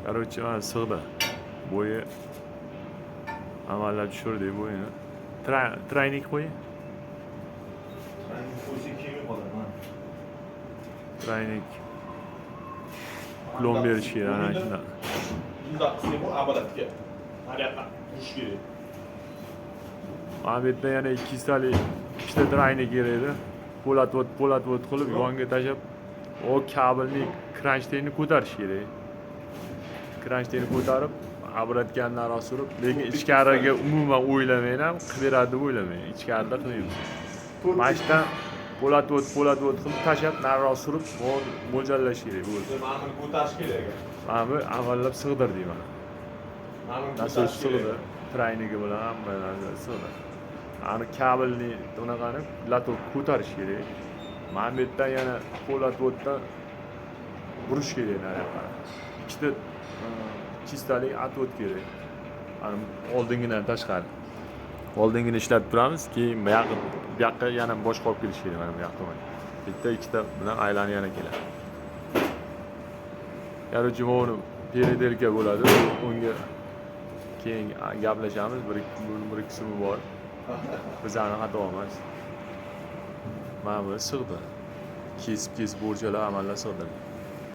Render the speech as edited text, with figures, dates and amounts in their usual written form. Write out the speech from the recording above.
Короче, mana sig'di. Bo'yi amallab tushirdik bo'yini. Traynik qo'ying. Qo'ysa kiyimi qoladi, mana. Traynik. Plom berish kerak ana shunday. Bundoq qilsak bu abadatga. Mana yoqqa turish kerak. Mana bu yerda yana 2 talik ikkita traynik kerak edi. Po'lat qilib yonga tashlab, o kabelni kranshtaynni ko'tarish kerak. Kranshtaynni ko'tarib, obratgandan rost surib, lekin ichkariga umuman o'ylamang ham, qilib beradi deb o'ylamang. Ichkarida qilmaymiz. Mashdan po'lat qilib tashlab, nariroq surib, mo'ljallash kerak bo'ldi. Mana buni ko'tarish kerak. Mana bu avvallab sig'dirdik mana. Mana buni Nasıl ko'tarish kerak. sig'di? Traynigi bilan hamma narsa sig'di. Ani kabelni unaqani latok ko'tarish kerak. Mana bu yerdan yana po'latdan burish kerak nariyoqqa. Ikkita chistalik atvat kerak. Ani oldingidan tashqari. Oldingini ishlatib turamiz, keyin bu yoqqa yana boshqa olib kelish kerak mana bu yoqqa. Bitta ikkita bilan aylanib yana keladi. Короче, mana peridelka bo'ladi. Unga keyin gaplashamiz. Bir ikkisi bor. Bizani xato emas. Mana bu sig'di. Kesib o'lchalar amallab sig'di.